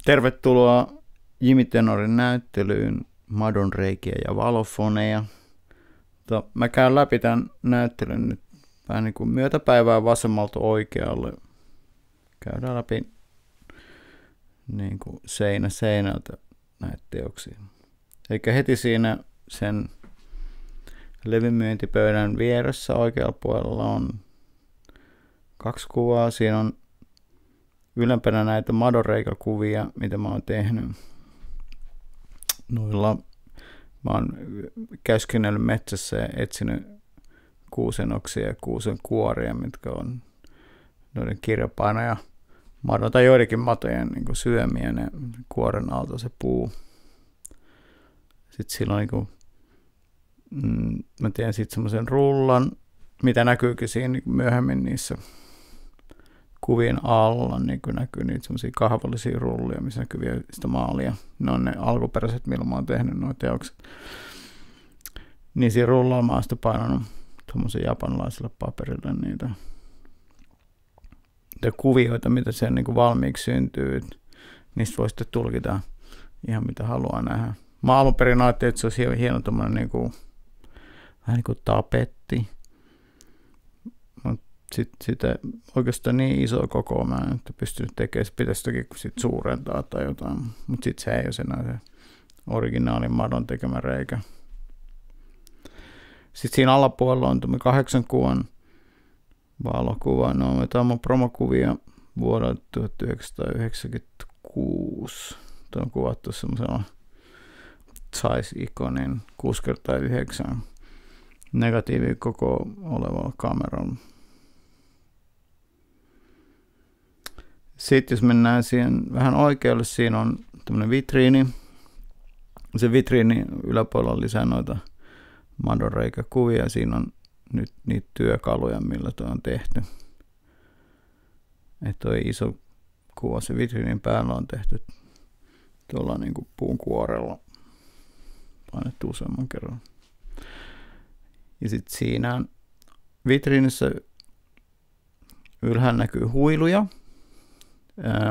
Tervetuloa Jimi Tenorin näyttelyyn Madonreikiä ja valofoneja. Mä käyn läpi tämän näyttelyn nyt vähän niin kuin myötäpäivää vasemmalta oikealle. Käydään läpi niin kuin seinä seinältä näitä teoksia. Eikä heti siinä sen levymyyntipöydän vieressä oikealla puolella on 2 kuvaa. Siinä on ylempänä näitä Madonreikä-kuvia, mitä mä oon tehnyt. Noilla mä oon käyskennellyt metsässä ja etsinyt kuusenoksia ja kuusen kuoria, mitkä on noiden kirjapainoja madon tai joidenkin matojen niin syömiä, ne kuoren alta se puu. Sitten silloin mä teen sitten semmoisen rullan, mitä näkyykin siinä myöhemmin niissä kuvien alla, niin näkyy niitä semmoisia kahvallisia rullia, missä näkyy vielä sitä maalia. Ne on ne alkuperäiset, millä mä oon tehnyt nuo teokset. Niin siinä rullalla mä oon sitten painanut tuommoisen japanilaisella paperilla niitä kuvioita, mitä siellä niin valmiiksi syntyy. Niistä voi sitten tulkita ihan mitä haluaa nähdä. Mä alun perin ajattelin, että se olisi hieno tommoinen vähän niin kuin tapetti. Sitten oikeastaan niin iso koko mä en pystynyt tekemään, se pitäisi toki sit suurentaa tai jotain, mutta sitten se ei ole enää se originaalin madon tekemä reikä. Sitten siinä alapuolella on 8 kuvan valokuva, no jotain mun promokuvia vuodelta 1996. Tuo on kuvattu semmoisella size-ikonin 6x9 negatiivi koko olevalla kameralla. Sitten jos mennään siihen vähän oikealle, siinä on tämmöinen vitriini. Se vitriini yläpuolella on lisää noita Madonreikä-kuvia. Siinä on nyt niitä työkaluja, millä tuo on tehty. Että tuo iso kuva se vitriinin päällä on tehty tuolla niin kuin puun kuorella. Painettu useamman kerran. Ja sitten siinä vitriinissä ylhäällä näkyy huiluja.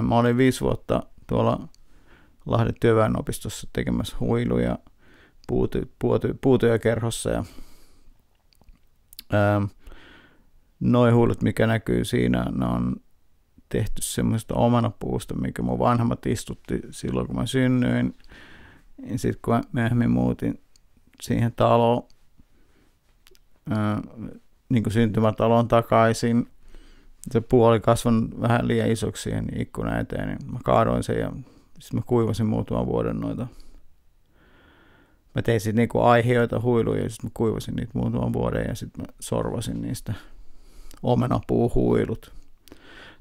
Mä olin 5 vuotta tuolla Lahden työväenopistossa tekemässä huiluja puutyökerhossa. Ja noi huilut, mikä näkyy siinä, ne on tehty semmoista omanapuusta, mikä mun vanhemmat istutti silloin, kun mä synnyin. Sitten kun mä myöhemmin muutin siihen taloon, niin kuin syntymätaloon takaisin, se puu oli kasvanut vähän liian isoksi siihen ikkunan eteen, niin mä kaadoin sen ja sitten mä kuivasin muutaman vuoden noita. Mä tein sitten niinku aihioita huiluja ja sitten mä kuivasin niitä muutaman vuoden ja sitten mä sorvasin niistä omenapuuhuilut.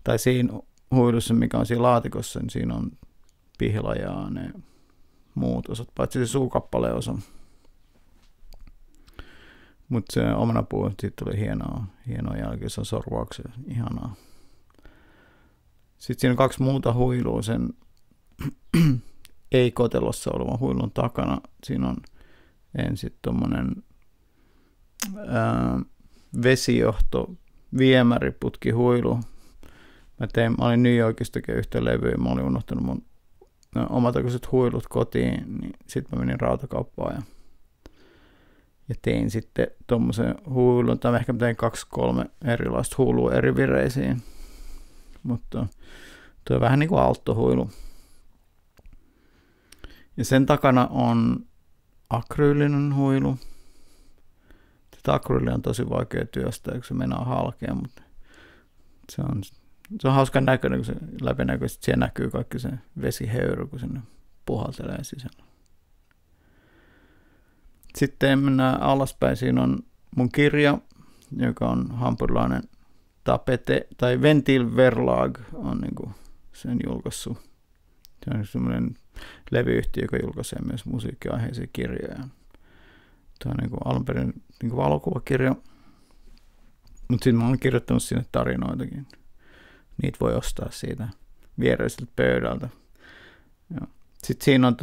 Tai siinä huilussa, mikä on siinä laatikossa, niin siinä on pihla ja ne muut osat, paitsi se suukappaleen osa. Mutta se omenapuu, siitä tuli hienoa jälkeen, se on sorvauksia, ihanaa. Sitten siinä on 2 muuta huilua sen ei-kotelossa olevan huilun takana. Siinä on ensin tommonen vesijohto viemäriputkihuilu. Mä olin New Yorkista tekemään yhtä levyä, mä olin unohtanut mun omatakuiset huilut kotiin, niin sitten mä menin rautakauppaan ja tein sitten tommosen huilun, tai ehkä tein 2-3 erilaista huilua eri vireisiin. Mutta tuo on vähän niin kuin alttohuilu. Ja sen takana on akryylinen huilu. Tätä akryyliä on tosi vaikea työstää, kun se mennään halkeen, mutta se on hauskan näköinen, kun se läpinäköisesti siellä näkyy kaikki se vesihöyry, kun sinne puhaltelee sisällä. Sitten mennään alaspäin. Siinä on mun kirja, joka on hampurilainen tapete, tai Ventil Verlag on niinku sen julkaissut. Se on semmoinen levyyhtiö, joka julkaisee myös musiikkiaiheisia kirjoja. Tuo on niinku alun perin niinku valokuvakirja. Mutta sitten mä oon kirjoittanut sinne tarinoitakin. Niitä voi ostaa siitä viereiseltä pöydältä. Sitten siinä on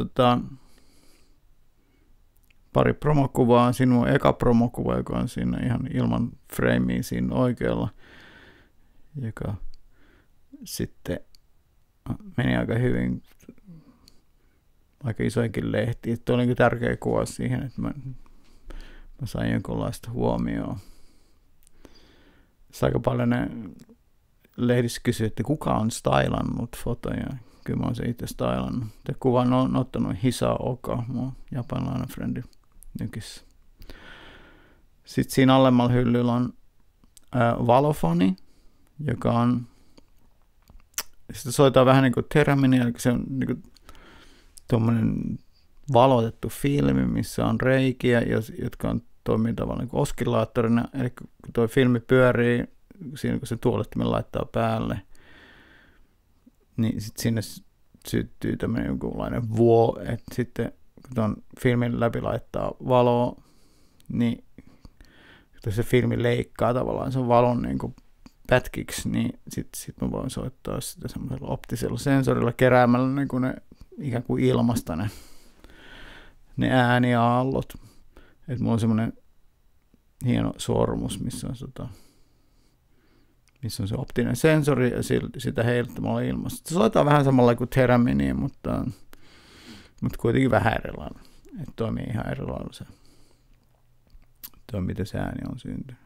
pari promokuvaa. Siinä on eka promokuva, joka on siinä ihan ilman framea siinä oikealla, joka sitten meni aika hyvin, aika isoinkin lehti. Että oli niin tärkeä kuva siihen, että mä sain jonkunlaista huomioon. Aika paljon ne lehdissä kysyi, että kuka on stylannut fotoja. Kyllä mä oon se itse stylannut. Kuvan on ottanut Hisaoka, mun japanilainen frendi nykissä. Sitten siinä alemmalla hyllyllä on valofoni, joka on, sitä soitaan vähän niin kuin Theremin, eli se on niin kuin tuommoinen valotettu filmi, missä on reikiä, jotka on toimii tavallaan niin kuin oskillaattorina, eli kun tuo filmi pyörii, siinä kun se tuolettimen laittaa päälle, niin sitten sinne syttyy tämmöinen jonkunlainen vuo, että sitten kun tuon filmin läpi laittaa valoa, niin kun se filmi leikkaa tavallaan sen valon niin kuin pätkiksi, niin sitten mä voin soittaa sitä semmoisella optisella sensorilla keräämällä niin kuin ne ikään kuin ilmasta ne ääniaallot. Että mulla on semmoinen hieno sormus, missä on se optinen sensori ja sitä heiluttämällä ilmasta. Se soittaa vähän samalla kuin Theremin, mutta kuitenkin vähän erilainen. Että toimii ihan erilainen se, miten se ääni on syntynyt.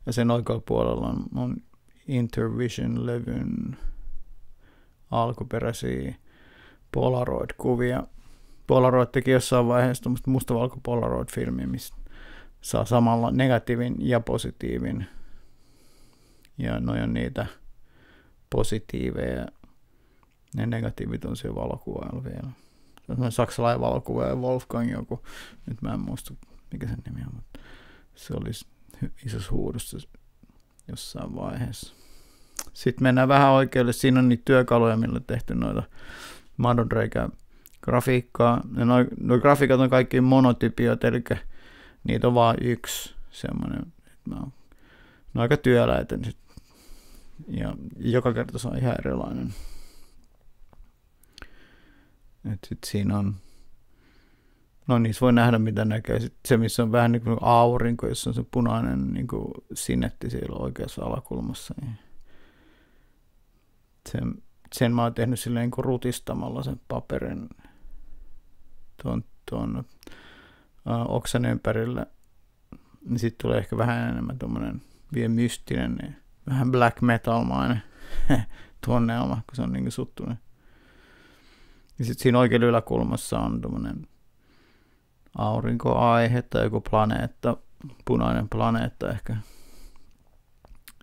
Ja sen oikealla puolella on Intervision-levyn alkuperäisiä Polaroid-kuvia. Polaroid teki jossain vaiheessa tuommoista mustavalko Polaroid-filmiä, missä saa samalla negatiivin ja positiivin. Ja noi on niitä positiiveja. Ne negatiivit on siellä valokuvailla vielä. Se on saksalainen valokuvaaja Wolfgang joku. Nyt mä en muista mikä sen nimi on, mutta se oli isossa huudossa jossain vaiheessa. Sitten mennään vähän oikealle. Siinä on niitä työkaluja, millä on tehty noita madonreikä-grafiikkaa. Nuo grafiikat on kaikki monotypiot, eli niitä on vaan yksi semmoinen. Ne on aika työläitä. Ja joka kerta se on ihan erilainen. Sitten siinä on, no niissä voi nähdä mitä näkee. Sitten se, missä on vähän niin kuin aurinko, jossa on se punainen niin kuin sinetti siellä oikeassa alakulmassa. Niin sen mä oon tehnyt silleen niin kuin rutistamalla sen paperin tuon oksan ympärillä. Niin sitten tulee ehkä vähän enemmän tuommoinen vielä mystinen, niin vähän black metal-mainen tunnelma, kun se on niin kuin suttuinen. Ja sitten siinä oikein yläkulmassa on tuommoinen aurinkoaihe tai joku planeetta, punainen planeetta ehkä.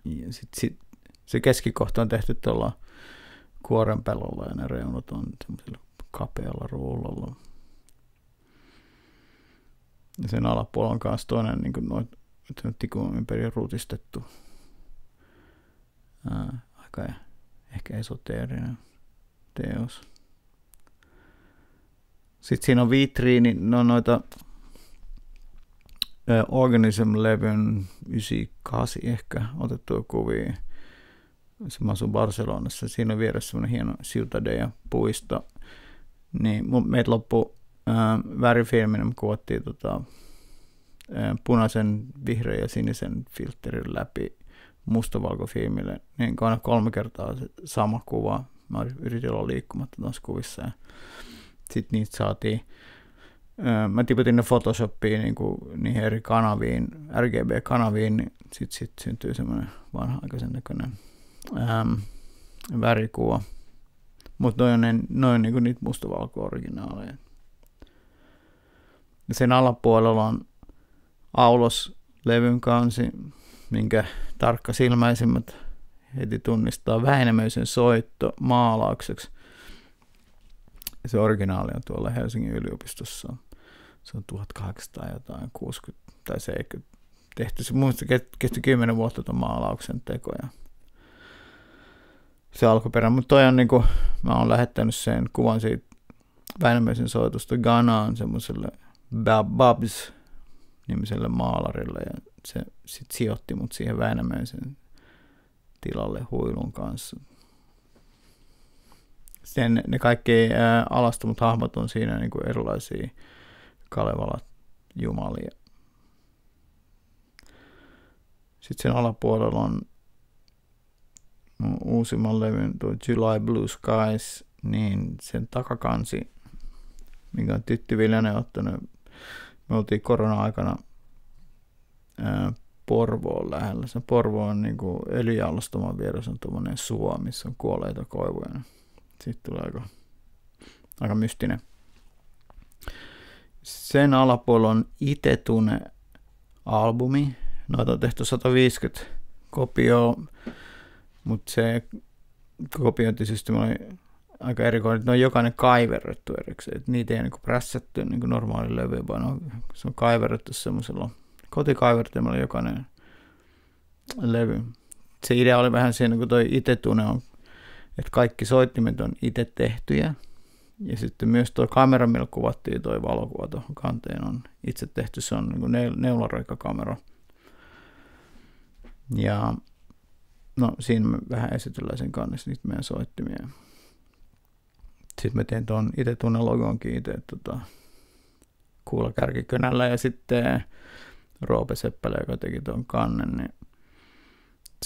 Ja sitten se keskikohta on tehty tuolla kuorenpelolla ja ne reunat on semmoisella kapealla ruulolla. Ja sen alapuolella on myös toinen niin kuin tikun ympäri rutistettu. Aika ehkä esoteerinen teos. Sitten siinä on vitriini, ne on noita Organism-levyn 98 ehkä otettua kuvia. Se mä asun Barcelonassa. Siinä on vieressä semmoinen hieno Ciutadella puisto. Niin meitä loppui värifilminä, me kuvattiin punaisen, vihreän ja sinisen filterin läpi mustavalkofilmille. Niin aina 3 kertaa se sama kuva. Mä yritin olla liikkumatta tuossa kuvissa. Ja sitten niitä saatiin, mä tiputin ne Photoshopiin niihin eri kanaviin, RGB-kanaviin, niin sitten syntyy semmoinen vanha-aikaisen näköinen värikuva. Mutta noin on niinku niitä mustavalko-originaaleja. Ja sen alapuolella on Aulos-levyn kansi, minkä tarkkasilmäisimmät heti tunnistaa Väinämöisen soitto maalaukseksi. Se originaali on tuolla Helsingin yliopistossa. Se on 1860 tai 70 tehty. Se muista kesti 10 vuotta tuon maalauksen tekoja. Se alkuperä, mutta toi on niinku, mä oon lähettänyt sen kuvan siitä Väinämöisen soitusta Ghanaan semmoiselle Babs-nimiselle maalarille ja se sit sijoitti mut siihen Väinämöisen tilalle huilun kanssa. Sitten ne kaikki alastomut hahmot on siinä niin kuin erilaisia Kalevala-jumalia. Sitten sen alapuolella on mun uusimman levyn, tuo July Blue Skies, niin sen takakansi, minkä on Tytti Viljanen ottanut, me oltiin korona-aikana Porvoon lähellä. Se Porvo on niin kuin öljyjalostaman vieressä on tuommoinen suo, missä on kuolleita koivuja. Sitten tulee aika mystinen. Sen alapuolella on Itetune-albumi. Noita on tehty 150 kopioa, mutta se kopiointisysteemi oli aika erikoinen. Ne on jokainen kaiverrettu erikseen. Niitä ei niinku prässätty niinku normaali levy, vaan se on kaiverrettu semmoisella kotikaivertimella jokainen levy. Se idea oli vähän siinä, kun toi Itetune on, että kaikki soittimet on itse tehtyjä. Ja sitten myös tuo kamera, millä kuvattiin tuo valokuva tuohon kanteen, on itse tehty. Se on niin neularoikkakamera. Ja no siinä me vähän esitellään sen kannessa niitä meidän soittimia. Sitten mä tein tuon Itetune logonkin itse kuulakärkikönällä ja sitten Roope Seppälä, joka teki tuon kannen, niin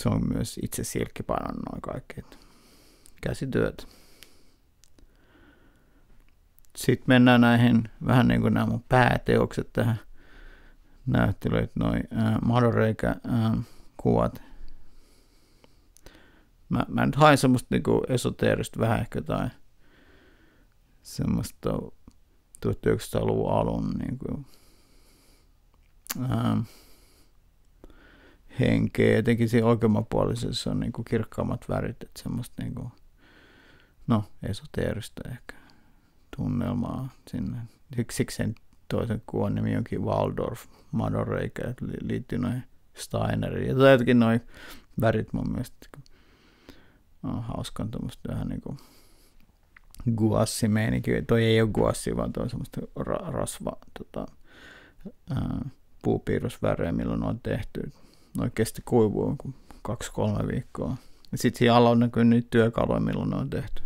se on myös itse silkkipainannut noin kaikki. Käsityöt. Sitten mennään näihin vähän niin kuin nämä mun pääteokset tähän näyttelyyn, noin madonreikä-kuvat. Mä nyt hain semmoista niinku esoteerista vähän ehkä tai semmoista 1900-luvun alun niinku, henkeä. Etenkin siinä oikeammanpuolisessa on niinku kirkkaammat värit, että semmoista niinku, no esoteerista ehkä tunnelmaa sinne. Siksi sen toisen kuvan nimi onkin Waldorf, madonreikä, että liittyy noin Steineriin. Ja jotenkin noin värit mun mielestä hauskan tuommoista vähän niinku guassi-meininki. Toi ei ole guassi, vaan toi on semmoista rasva puupiirrosvärejä, milloin on tehty. Noin kesti kuivua 2-3 viikkoa. Ja sitten siinä alla on näkyy niitä työkaluja, milloin ne on tehty.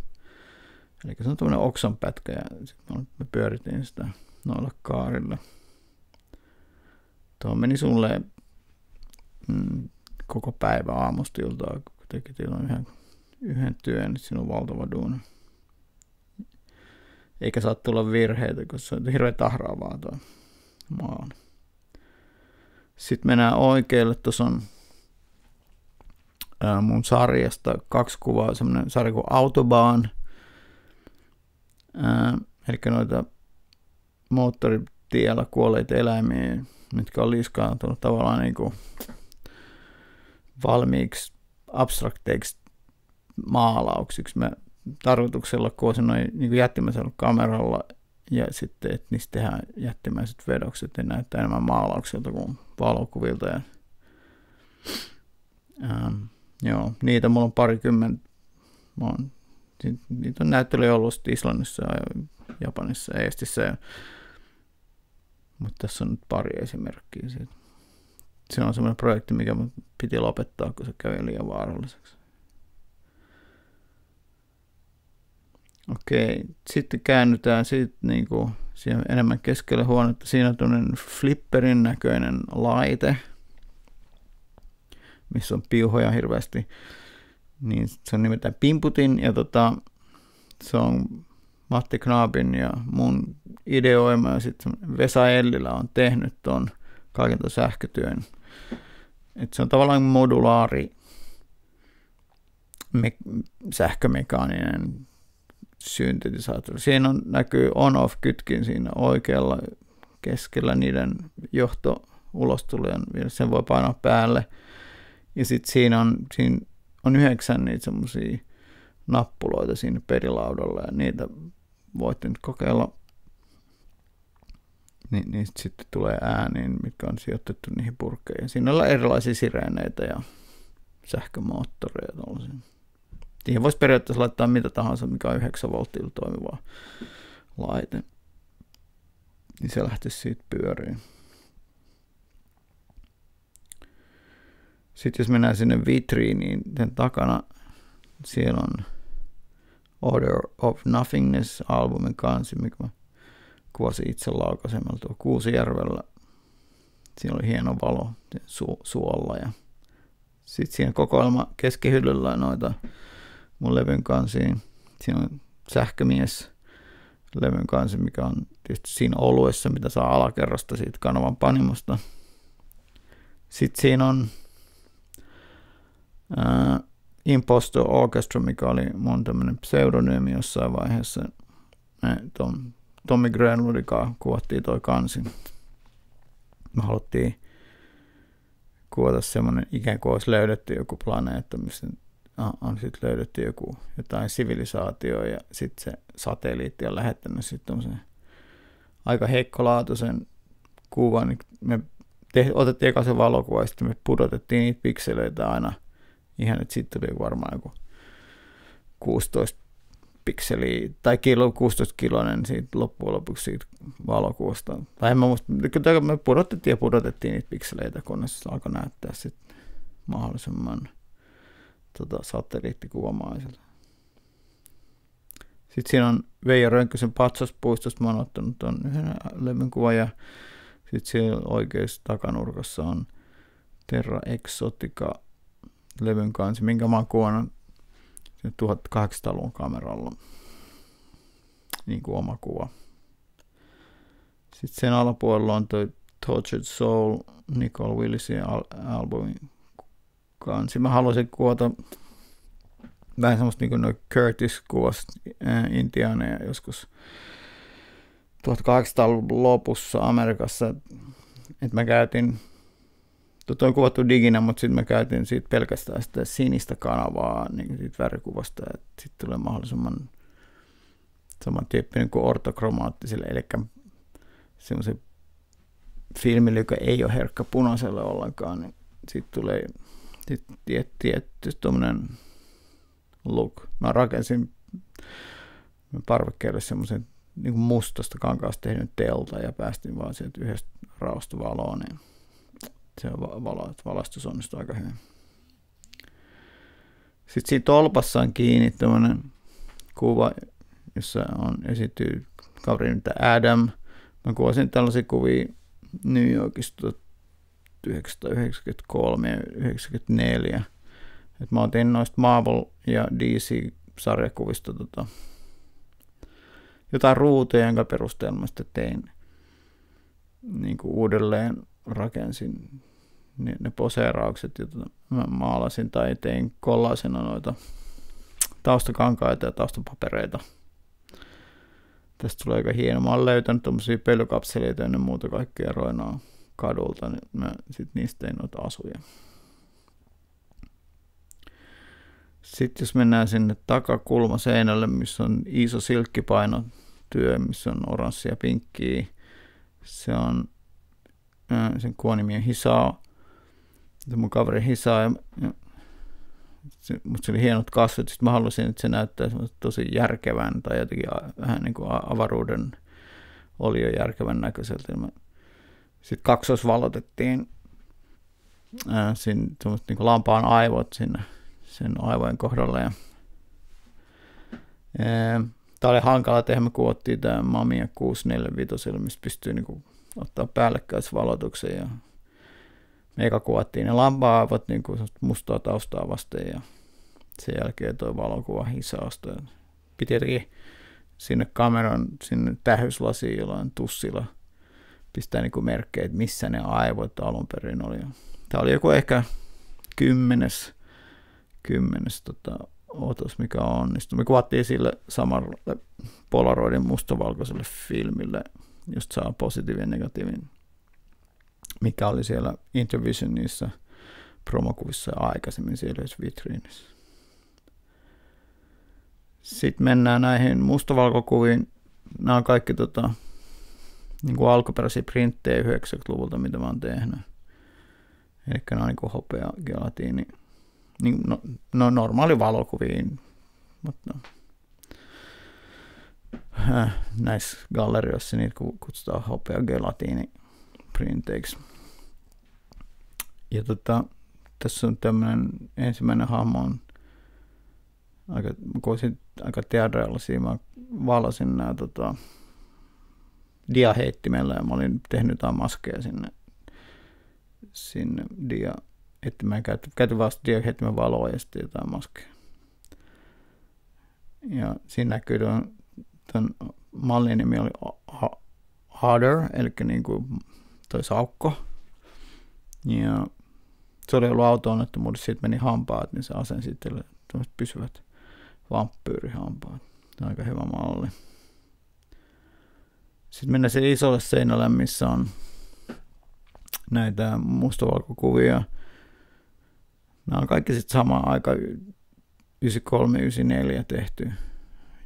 Eli se on tuommoinen oksanpätkä ja sitten me pyöritin sitä noilla kaarilla. Tuo meni sulle koko päivä aamusta iltaan, kun teki yhden työn, niin siinä on valtava duuni. Eikä saa tulla virheitä, koska se on hirveän tahraavaa tuo maa. Sitten mennään oikealle. Tuossa on mun sarjasta 2 kuvaa, semmoinen sarja kuin Autobahn. Eli noita moottoritiellä kuolleita eläimiä, mitkä on liskaantunut tavallaan niin kuin valmiiksi abstrakteiksi maalauksiksi. Mä tarkoituksella kuosin noin niin jättimäisellä kameralla ja sitten, että niistä tehdään jättimäiset vedokset ja näyttää enemmän maalauksilta kuin valokuvilta. Ja, joo, niitä mulla on parikymmentä. Niitä on näyttelyjä ollut Islannissa ja Japanissa ja Eestissä. Mutta tässä on nyt pari esimerkkiä siitä. Se on semmoinen projekti, mikä mun piti lopettaa, kun se kävi liian vaaralliseksi. Okei, sitten käännytään siitä niinku siihen enemmän keskelle huonetta. Siinä on tuollainen flipperin näköinen laite, missä on piuhoja hirveästi. Niin se on nimeltään Pimputin ja se on Matti Knaapin ja mun ideoima ja sitten Vesa Ellilä on tehnyt ton kaiken ton sähkötyön. Et se on tavallaan modulaari sähkömekaaninen syntetisaattori. Siinä näkyy on-off-kytkin siinä oikealla keskellä niiden johto-ulostulojen. Sen voi painaa päälle. Ja sitten siinä on 9 niitä semmosia nappuloita siinä perilaudalla ja niitä voitte nyt kokeilla. Niistä sitten tulee ääniin, mitkä on sijoitettu niihin purkkeihin. Siinä on erilaisia sireeneitä ja sähkömoottoreja. Tollaisia. Siihen voisi periaatteessa laittaa mitä tahansa, mikä on 9 volttilla toimiva laite. Niin se lähtisi siitä pyöriin. Sitten jos mennään sinne vitriiniin, sen takana siellä on Order of Nothingness-albumin kansi, mikä mä kuvasin itse laukaisemalla tuolla Kuusijärvellä. Siinä oli hieno valo suolla ja Sitten siinä kokoelma keskihyllyllä noita mun levyn kansiin. Siinä on Sähkömies levyn kansi, mikä on tietysti siinä oluessa, mitä saa alakerrasta siitä Kanavan Panimosta. Sitten siinä on Impostor Orchestra, mikä oli mun tämmöinen pseudonyymi jossain vaiheessa. Tommy Greenwoodin kanssa kuvattiin toi kansi. Me haluttiin kuvata semmoinen, ikään kuin olisi löydetty joku planeetta, missä on sitten löydetty jotain sivilisaatioa ja sitten se satelliitti on lähettänyt sitten aika heikkolaatuisen kuvan. Niin me otettiin eka se valokuva ja sitten me pudotettiin niitä pikseleitä aina ihan, että sitten tuli varmaan joku 16 pikseliä tai 16 kiloinen siitä loppujen lopuksi siitä valokuvasta. Tai en mä muista, me pudotettiin niitä pikseleitä, kunnes se alkoi näyttää sitten mahdollisimman satelliittikuvamaiselta. Sitten siinä on Veijo Rönkkösen Patsaspuistosta. Mä oon ottanut ton yhden levyn kuvan ja sitten siellä oikeassa takanurkassa on Terra Exotica levyn kanssa, minkä mä oon kuvannut 1800-luvun kameralla. Niin kuin oma kuva. Sitten sen alapuolella on toi Tortured Soul Nicole Willisin albumin kanssa. Mä haluaisin kuvata vähän semmoista niin kuin noin Curtis-kuvasta intiaaneja joskus 1800-luvun lopussa Amerikassa. Että mä käytin, on kuvattu diginä, mutta sitten mä käytin siitä pelkästään sitä sinistä kanavaa niin siitä värikuvasta, että sitten tulee mahdollisimman samantyyppinen kuin ortokromaattiselle, eli semmoisen filmille, joka ei ole herkkä punaiselle ollenkaan, niin sitten tulee tietty tuommoinen look. Mä rakensin parvekkeelle semmoisen niin mustasta kankaasta tehnyt telta ja päästin vaan sieltä yhdestä raosta valoon, niin se valaistus onnistui aika hyvin. Sitten siinä tolpassa on kiinni tämmöinen kuva, jossa esiintyy kaveri nimeltä Adam. Mä kuvasin tällaisia kuvia New Yorkista 1993 ja 1994. Mä otin noista Marvel ja DC-sarjakuvista jotain ruutuja, jonka perusteella mä sitten tein niin kuin uudelleen rakensin ne poseeraukset, joita mä maalasin tai tein kollaisena noita taustakankaita ja taustapapereita. Tästä tulee aika hieno. Mä oon löytänyt tommosia pölykapseleita ennen muuta kaikkea roinaa kadulta, niin mä sit niistä tein noita asuja. Sitten jos mennään sinne takakulmaseinälle, missä on iso silkkipainotyö, missä on oranssia ja pinkkiä. Se on sen kuvan nimi on Hisaa. Se mun kaveri Hisaa. Mutta se oli hienot kasvot. Sitten mä halusin, että se näyttää tosi järkevän tai jotenkin vähän niin kuin avaruuden olion järkevän näköiseltä. Sitten kaksoisvalotettiin semmoista niin kuin lampaan aivot sinne sen aivojen kohdalle. Tämä oli hankala tehdä. Me kuvattiin tämä Mamiya 645, mistä pystyy niin kuin ottaa päällekkäisvalotuksen. Ja me eka kuvattiin ne lampaa-aivot niin kuin mustaa taustaa vasten ja sen jälkeen toi valokuva Hisaasta. Piti jotenkin sinne kameran, sinne tähyslasiin jollain tussilla pistää niin kuin merkkejä, että missä ne aivot alun perin oli. Tämä oli joku ehkä kymmenes otos, mikä onnistui. Me kuvattiin sille samalle Polaroidin mustavalkoiselle filmille, just saa positiivinen ja negatiivinen, mikä oli siellä Intervisionissa promokuvissa ja aikaisemmin siellä vitriinissä. Sitten mennään näihin mustavalkokuviin. Nämä on kaikki niin kuin alkuperäisiä printtejä 90-luvulta, mitä mä oon tehnyt. Eli nämä on niin kuin hopea, gelatiini. Niin, no normaali valokuviin, mutta näissä gallerioissa niitä kutsutaan hopea gelatiini printeiksi. Ja tässä on tämmöinen ensimmäinen hahmo on aika teatraalisia. Mä valasin nämä diaheittimellä ja mä olin tehnyt jotain maskeja sinne dia että mä käytin vasta diaheittimen valoa ja sitten jotain maskeja. Ja siinä näkyy tuon mallin nimi oli Otter, eli niin kuin toi saukko. Ja se oli ollut auto-onnettomuudessa, siitä meni hampaat, niin se asensi sitten pysyvät vampyyrihampaat. Se on aika hyvä malli. Sitten mennään se isolle seinälle, missä on näitä mustavalkokuvia. Nämä on kaikki sitten samaan aikaan 93-94 tehty.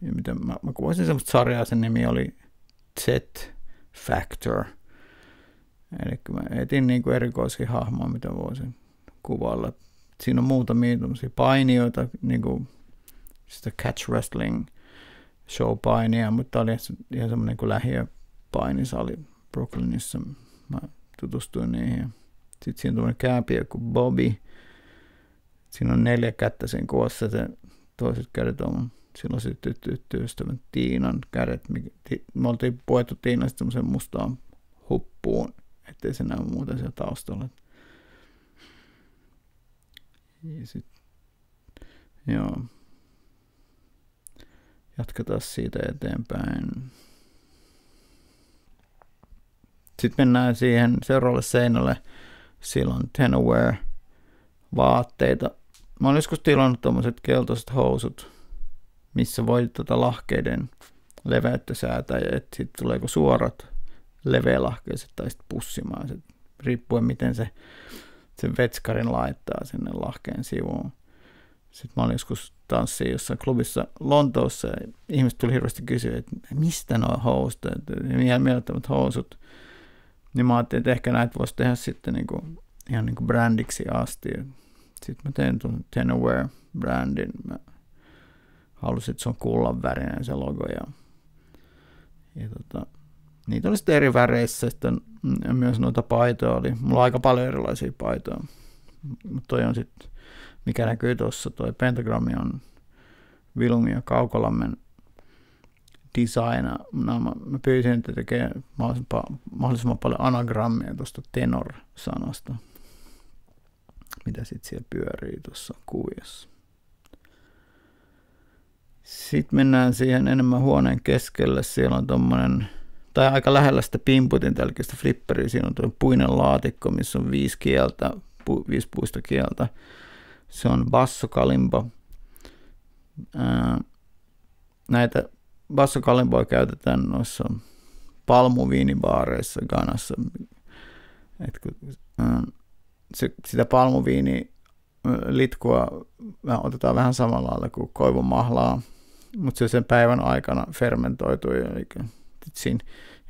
Ja mitä mä kuvasin semmoista sarjaa, sen nimi oli Z-Factor. Eli mä etin niin kuin erikoisia hahmoja, mitä voisin kuvailla. Siinä on muutamia painijoita, niin kuin sitä catch wrestling show-painia, mutta oli ihan semmoinen kuin lähiöpainisali Brooklynissa. Mä tutustuin niihin. Sitten siinä on tuollainen kääpiö kuin Bobby. Siinä on 4 kättä sen kuvassa. Toiset kädet on silloin se tyttöystävän Tiinan kädet. Me oltiin puettu Tiinasta semmoisen mustaan huppuun, ettei se näy muuta siellä taustalla. Ja sitten, joo. Jatketaan siitä eteenpäin. Sitten mennään siihen seuraavalle seinälle. Siellä on Tenaware vaatteita. Mä olen joskus tilannut tommoset keltaiset housut, missä voi lahkeiden leveyttä säätää, ja että sitten tuleeko suorat leveälahkeiset tai sitten pussimaiset, riippuen miten se vetskarin laittaa sinne lahkeen sivuun. Sitten mä olin joskus tanssia jossain klubissa Lontoossa, ja ihmiset tuli hirveästi kysyä, että mistä nuo housut, ihan mielettömät housut. Niin mä ajattelin, että ehkä näitä voisi tehdä sitten ihan niin kuin brändiksi asti. Sitten mä tein tuon Tenaware-brändin. Mä halusin, että se on kullanvärinen se logo. Ja niitä oli sitten eri väreissä. Sitten myös noita paitoja oli. Mulla on aika paljon erilaisia paitoja. Mutta toi on sitten, mikä näkyy tuossa, toi pentagrammi on Vilumi ja Kaukolammen designa. Mä pyysin, että tekee mahdollisimman paljon anagrammia tuosta tenor-sanasta, mitä sitten siellä pyörii tuossa kuviossa. Sitten mennään siihen enemmän huoneen keskelle. Siellä on tommonen, tai aika lähellä sitä pimputin tälkistä flipperiä. Siinä on tuo puinen laatikko, missä on 5 puista kieltä. Se on bassokalimba. Näitä bassokalimboja käytetään noissa palmuviinibaareissa Ghanassa. Sitä palmuviiniä litkua otetaan vähän samalla lailla kuin koivun mahlaa, mutta se sen päivän aikana fermentoituu. Eli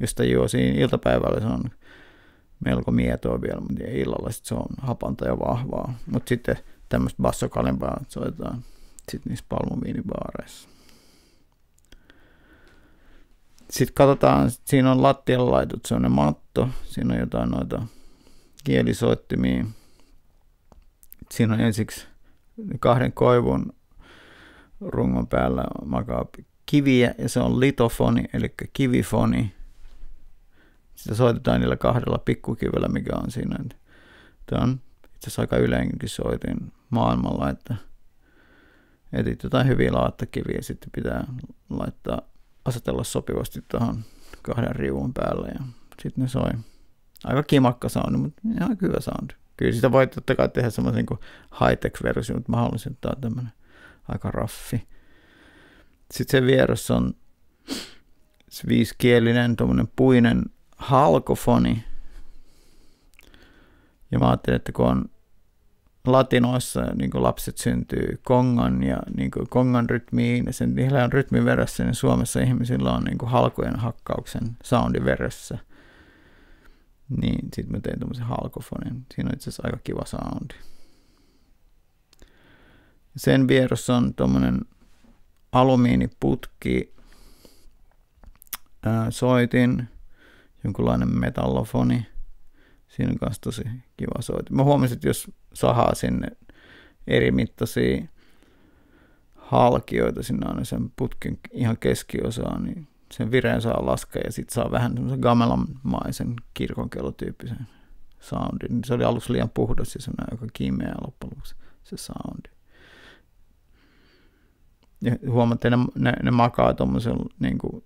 jos juo siinä iltapäivällä, se on melko mietoa vielä, mutta illalla se on hapanta ja vahvaa. Mutta sitten tämmöistä bassokalimpaa soitetaan sitten niissä palmuviinibaareissa. Sitten katsotaan, siinä on lattialla laitettu sellainen matto, siinä on jotain noita kielisoittimia. Siinä on ensiksi 2 koivun rungon päällä makaa kiviä, ja se on litofoni, eli kivifoni. Sitä soitetaan niillä 2 pikkukivellä, mikä on siinä. Tämä on itse asiassa aika yleinenkin soitin maailmalla, että etit jotain hyviä laattakiviä, sitten pitää asetella sopivasti tuohon 2 riuun päälle, ja sitten ne soi. Aika kimakka soundi, mutta ihan hyvä soundi. Kyllä sitä voi totta kai tehdä semmoisen kuin high-tech-versio, mutta mä haluaisin, että tämä on tämmöinen aika raffi. Sitten sen vieressä on 5-kielinen tommoinen puinen halkofoni. Ja mä ajattelin, että kun on latinoissa niin kun lapset syntyy kongan ja niin kun kongan rytmiin ja sen niillä rytmin veressä, niin Suomessa ihmisillä on niin kun halkojen hakkauksen soundi veressä. Niin sitten mä tein tommosen halkofonin. Siinä on itse asiassa aika kiva soundi. Sen vieressä on tommonen alumiiniputki soitin, jonkunlainen metallofoni. Siinä on myös tosi kiva soitin. Mä huomasin, että jos sahaa sinne eri mittaisia halkioita sinne aina sen putken ihan keskiosaan, niin sen vireen saa laskea ja sitten saa vähän semmoisen gamelanmaisen kirkonkelotyyppisen soundi. Se oli aluksi liian puhdas ja semmoinen aika kimeä loppujen lopuksi se soundi. Ja huomaatte, ne makaa tommosella niinku,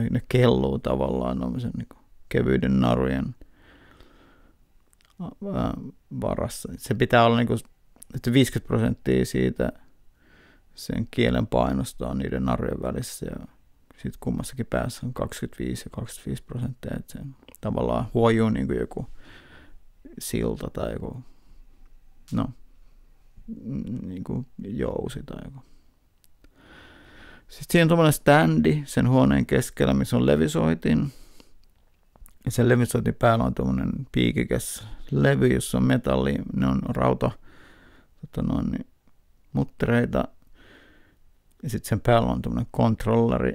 ne kelluu tavallaan tommosen niinku kevyiden narujen varassa. Se pitää olla niinku, että 50% siitä sen kielen painosta on niiden narujen välissä ja sitten kummassakin päässä on 25 ja 25%, että se tavallaan huojuu niin kuin joku silta tai joku, no, niin kuin jousi tai joku. Sitten siinä on tuollainen standi sen huoneen keskellä, missä on levysoitin. Ja sen levysoitin päällä on tuollainen piikikäs levy, jossa on metalli, ne on rauta, muttereita. Ja sitten sen päällä on tuollainen kontrolleri.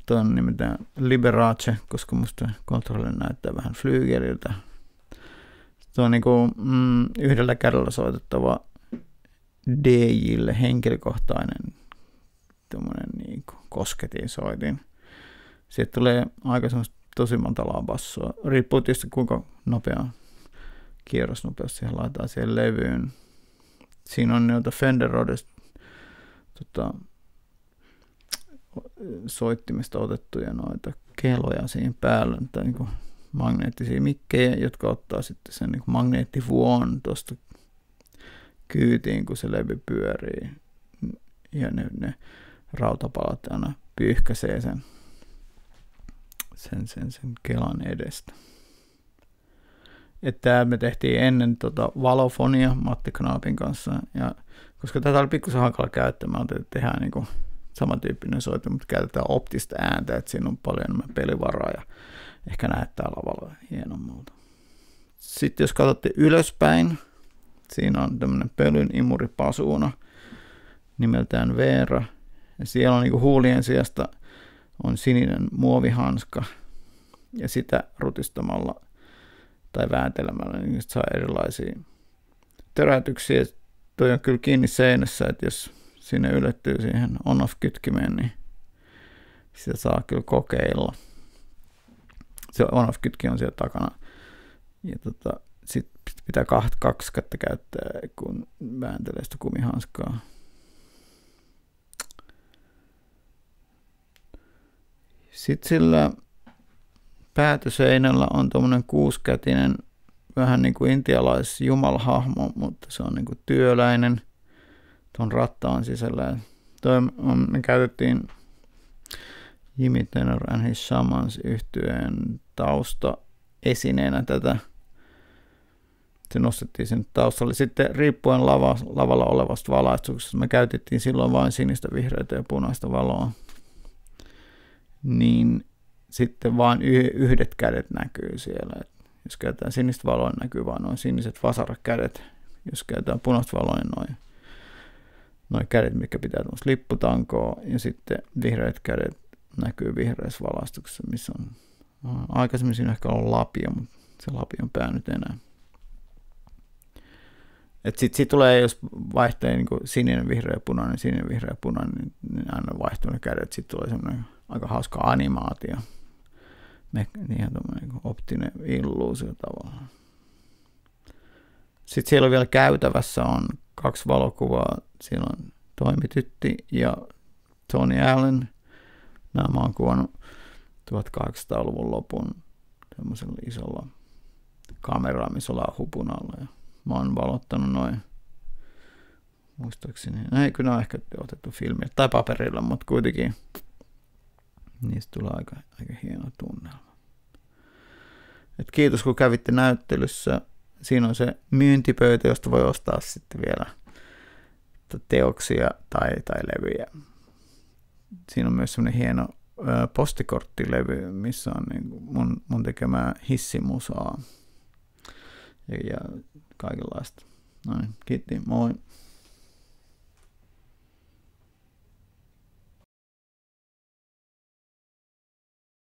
Tuo on nimeltään Liberace, koska musta kontrolleri näyttää vähän flyygeliltä. Tuo on niinku, yhdellä kädellä soitettava DJille henkilökohtainen niinku kosketinsoitin. Siitä tulee aika semmoista tosi matalaa bassoa. Riippuu tietysti kuinka nopea kierrosnopeus siihen laitetaan siihen levyyn. Siinä on noita Fender Rhodes soittimesta otettuja noita keloja siinä päällä, tai niin kuin magneettisia mikkejä, jotka ottaa sitten sen niin kuin magneettivuon tuosta kyytiin, kun se levy pyörii. Ja ne rautapalat aina pyyhkäisee sen kelan edestä. Että me tehtiin ennen valofonia Matti Knaapin kanssa, ja koska tätä oli pikkusen hankala käyttämään, että tehdään niin kuin samantyyppinen soitin, mutta käytetään optista ääntä, että siinä on paljon enemmän pelivaraa ja ehkä näyttää lavalla hienommalta. Sitten jos katsotte ylöspäin, siinä on tämmöinen pölyn imuripasuuna nimeltään Veera. Ja siellä on niinku huulien sijasta on sininen muovihanska ja sitä rutistamalla tai vääntelemällä niin saa erilaisia töräytyksiä. Toi on kyllä kiinni seinässä, että jos sinne ylettyy siihen on-off-kytkimeen, niin sitä saa kyllä kokeilla. Se on-off-kytki on siellä takana. Ja sitten pitää kaksi kättä käyttää, kun vääntelee sitä kumihanskaa. Sitten sillä päätyseinällä on tuommoinen kuusikätinen, vähän niin kuin intialaisjumalhahmo, mutta se on niin kuin työläinen. Tuon rattaan sisällä. Me käytettiin Jimmy Tenor and His Shamans -yhtyeen taustaesineenä tätä. Se nostettiin sen taustalle. Sitten riippuen lavalla olevasta valaistuksesta, me käytettiin silloin vain sinistä, vihreätä ja punaista valoa. Niin sitten vain yhdet kädet näkyy siellä. Et jos käytetään sinistä valoa, näkyy vain noin siniset vasarakädet. Jos käytetään punaista valoa, niin noin kädet, mitkä pitää tuollaista lipputankoa, ja sitten vihreät kädet näkyy vihreässä valaistuksessa, missä on aikaisemmin siinä ehkä ollut lapio, mutta se lapion pää nyt enää. Sitten tulee, jos vaihtaa niin sininen, vihreä, punainen, niin aina vaihtuu ne kädet. Sitten tulee semmoinen aika hauska animaatio. Ihan tommoinen niin optinen illuusio tavallaan. Sitten siellä on vielä käytävässä on 2 valokuvaa. Siellä on Toimitytti ja Tony Allen. Nämä on kuvannut 1800-luvun lopun semmoisella isolla kameralla, missä ollaan hupun alla. Ja mä oon valottanut noin, muistaakseni, kyllä ne on ehkä otettu filmillä tai paperilla, mutta kuitenkin niistä tulee aika hieno tunnelma. Et kiitos kun kävitte näyttelyssä. Siinä on se myyntipöytä, josta voi ostaa sitten vielä teoksia tai levyjä. Siinä on myös semmoinen hieno postikorttilevy, missä on niin mun tekemää hissimusaa ja kaikenlaista. Noin, kiitti, moi.